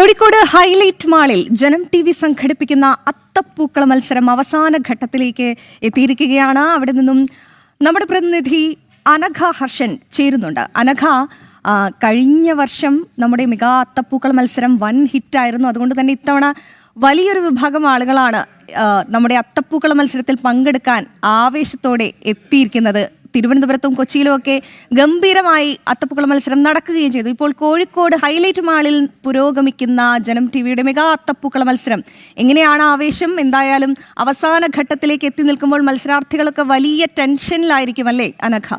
Kozhikode highlight മാളിൽ ജനം TV. സംഘടിപ്പിക്കുന്ന അത്തപ്പൂക്കള മത്സരം അവസാന ഘട്ടത്തിലേക്ക് എത്തിയിരിക്കുകയാണ്. അവിടെ നിന്നും നമ്മുടെ പ്രതിനിധി അനഘ ഹർഷൻ ചേരുന്നുണ്ട്. അനഘ, കഴിഞ്ഞ വർഷം നമ്മുടെ മെഗാ അത്തപ്പൂക്കള മത്സരം വൻ ഹിറ്റായിരുന്നു. അതുകൊണ്ട് തന്നെ ഇത്തവണ വലിയൊരു വിഭാഗം ആളുകളാണ് നമ്മുടെ അത്തപ്പൂക്കള മത്സരത്തിൽ പങ്കെടുക്കാൻ ആവേശത്തോടെ എത്തിയിരിക്കുന്നത്. തിരുവനന്തപുരത്തും കൊച്ചിയിലും ഒക്കെ ഗംഭീരമായി അത്തപ്പൂക്കള മത്സരം നടക്കുകയും ചെയ്തു. ഇപ്പോൾ കോഴിക്കോട് ഹൈലൈറ്റ് മാളിൽ പുരോഗമിക്കുന്ന ജനം ടി.വിയുടെ മെഗാ അത്തപ്പൂക്കള മത്സരം എങ്ങനെയാണ് ആവേശം? എന്തായാലും അവസാന ഘട്ടത്തിലേക്ക് എത്തി നിൽക്കുമ്പോൾ മത്സരാർത്ഥികളൊക്കെ വലിയ ടെൻഷനിലായിരിക്കും അല്ലേ അനഘ?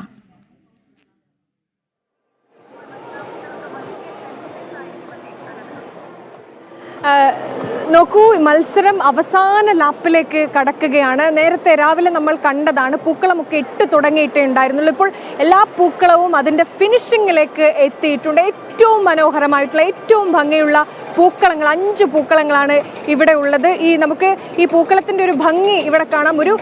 നോക്കൂ, മത്സരം അവസാന ലാപ്പിലേക്ക് കടക്കുകയാണ്. നേരത്തെ രാവിലെ നമ്മൾ കണ്ടതാണ്, പൂക്കളമൊക്കെ ഇട്ട് തുടങ്ങിയിട്ടേ ഉണ്ടായിരുന്നുള്ളൂ. ഇപ്പോൾ എല്ലാ പൂക്കളവും അതിൻ്റെ ഫിനിഷിങ്ങിലേക്ക് എത്തിയിട്ടുണ്ട്. ഏറ്റവും മനോഹരമായിട്ടുള്ള, ഏറ്റവും ഭംഗിയുള്ള പൂക്കളങ്ങൾ, 5 പൂക്കളങ്ങളാണ് ഇവിടെ ഉള്ളത്. നമുക്ക് ഈ പൂക്കളത്തിൻ്റെ ഒരു ഭംഗി ഇവിടെ കാണാം. ഒരു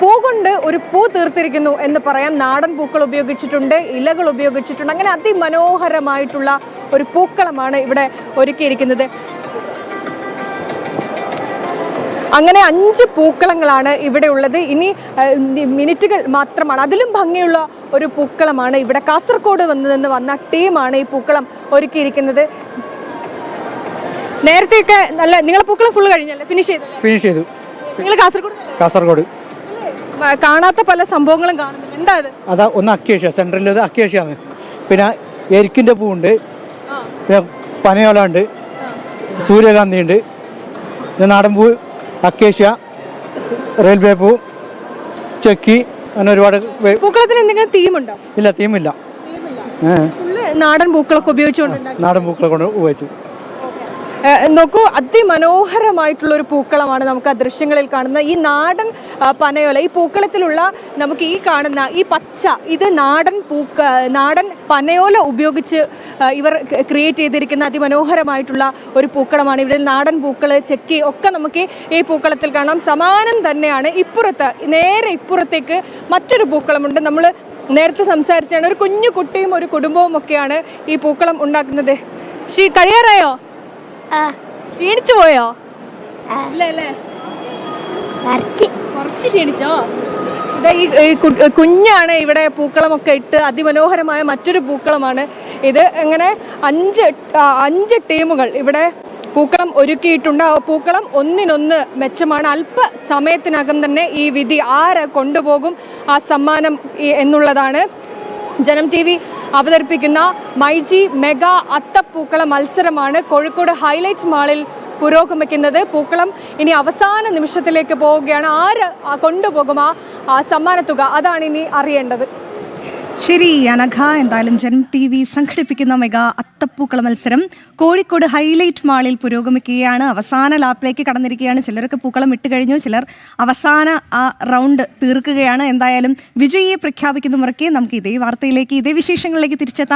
പൂ കൊണ്ട് ഒരു പൂ തീർത്തിരിക്കുന്നു എന്ന് പറയാം. നാടൻ പൂക്കൾ ഉപയോഗിച്ചിട്ടുണ്ട്, ഇലകൾ ഉപയോഗിച്ചിട്ടുണ്ട്. അങ്ങനെ അതിമനോഹരമായിട്ടുള്ള ഒരു പൂക്കളമാണ് ഇവിടെ ഒരുക്കിയിരിക്കുന്നത്. അങ്ങനെ 5 പൂക്കളങ്ങളാണ് ഇവിടെ ഉള്ളത്. ഇനി മിനിറ്റുകൾ മാത്രമാണ്. അതിലും ഭംഗിയുള്ള ഒരു പൂക്കളമാണ് ഇവിടെ കാസർഗോഡ് വന്ന ടീമാണ് ഈ പൂക്കളം ഒരുക്കിയിരിക്കുന്നത്. നേരത്തെയൊക്കെ നല്ല നിങ്ങളെ പൂക്കളം ഫുൾ കഴിഞ്ഞല്ലേ? ഫിനിഷ് ചെയ്തു. നിങ്ങൾ കാസർഗോഡ് കാണാത്ത പല സംഭവങ്ങളും കാണുന്നു. എന്താ അത്? അതാ ഒന്ന് അക്കേഷ്യ, സെൻട്രലിൽ അക്കേഷ്യാണ്. പിന്നെ എരിക്കിൻ്റെ പൂവുണ്ട്, പിന്നെ പനയോല ഉണ്ട്, സൂര്യകാന്തി ഉണ്ട്, നാടൻ പൂ, അക്കേഷ്യ, റെയിൽവേ പൂ, ചെക്കി, അങ്ങനെ ഒരുപാട്. പൂക്കളത്തിന് എന്തെങ്കിലും തീമുണ്ടോ? ഇല്ല, തീമില്ല. നാടൻ പൂക്കളൊക്കെ ഉപയോഗിച്ചുകൊണ്ട് നാടൻ പൂക്കളെ കൊണ്ട് ഉപയോഗിച്ചു. നോക്കൂ, അതിമനോഹരമായിട്ടുള്ള ഒരു പൂക്കളമാണ് നമുക്ക് ആ ദൃശ്യങ്ങളിൽ കാണുന്ന ഈ നാടൻ പനയോല. ഈ പൂക്കളത്തിലുള്ള നമുക്ക് ഈ കാണുന്ന ഈ പച്ച, ഇത് നാടൻ പനയോല ഉപയോഗിച്ച് ഇവർ ക്രിയേറ്റ് ചെയ്തിരിക്കുന്ന അതിമനോഹരമായിട്ടുള്ള ഒരു പൂക്കളമാണ്. ഇവിടെ നാടൻ പൂക്കൾ, ചെക്കി ഒക്കെ നമുക്ക് ഈ പൂക്കളത്തിൽ കാണാം. സമാനം തന്നെയാണ് നേരെ ഇപ്പുറത്തേക്ക് മറ്റൊരു പൂക്കളമുണ്ട്. നമ്മൾ നേരത്തെ സംസാരിച്ചാണ്, ഒരു കുഞ്ഞു കുട്ടിയും ഒരു കുടുംബവും ഒക്കെയാണ് ഈ പൂക്കളം ഉണ്ടാക്കുന്നത്. കഴിയാറായോ? ക്ഷീണിച്ചു പോയോ? ഇല്ലല്ലേ, കുറച്ച് ക്ഷീണിച്ചോ? ഈ കുഞ്ഞാണ് ഇവിടെ പൂക്കളമൊക്കെ ഇട്ട് അതിമനോഹരമായ മറ്റൊരു പൂക്കളമാണ് ഇത്. അങ്ങനെ 5 ടീമുകൾ ഇവിടെ പൂക്കളം ഒരുക്കിയിട്ടുണ്ട്. ആ പൂക്കളം ഒന്നിനൊന്ന് മെച്ചമാണ്. അല്പസമയത്തിനകം തന്നെ ഈ വിധി ആരെ കൊണ്ടുപോകും ആ സമ്മാനം എന്നുള്ളതാണ്. ജനം ടി.വി. അവതരിപ്പിക്കുന്ന മൈജി മെഗാ അത്തപ്പൂക്കള മത്സരമാണ് കോഴിക്കോട് ഹൈലൈറ്റ് മാളിൽ പുരോഗമിക്കുന്നത്. പൂക്കളം ഇനി അവസാന നിമിഷത്തിലേക്ക് പോവുകയാണ്. ആര് കൊണ്ടുപോകും ആ സമ്മാനത്തുക, അതാണ് ഇനി അറിയേണ്ടത്. ശരി അനഘ, എന്തായാലും ജനം ടി.വി. സംഘടിപ്പിക്കുന്ന മെഗാ അത്തപ്പൂക്കള മത്സരം കോഴിക്കോട് ഹൈലൈറ്റ് മാളിൽ പുരോഗമിക്കുകയാണ്. അവസാന ലാപ്പിലേക്ക് കടന്നിരിക്കുകയാണ്. ചിലരൊക്കെ പൂക്കളം ഇട്ട് കഴിഞ്ഞു, ചിലർ അവസാന ആ റൗണ്ട് തീർക്കുകയാണ്. എന്തായാലും വിജയിയെ പ്രഖ്യാപിക്കുന്ന മുറയ്ക്ക് നമുക്ക് ഇതേ വാർത്തയിലേക്ക്, ഇതേ വിശേഷങ്ങളിലേക്ക് തിരിച്ചെത്താം.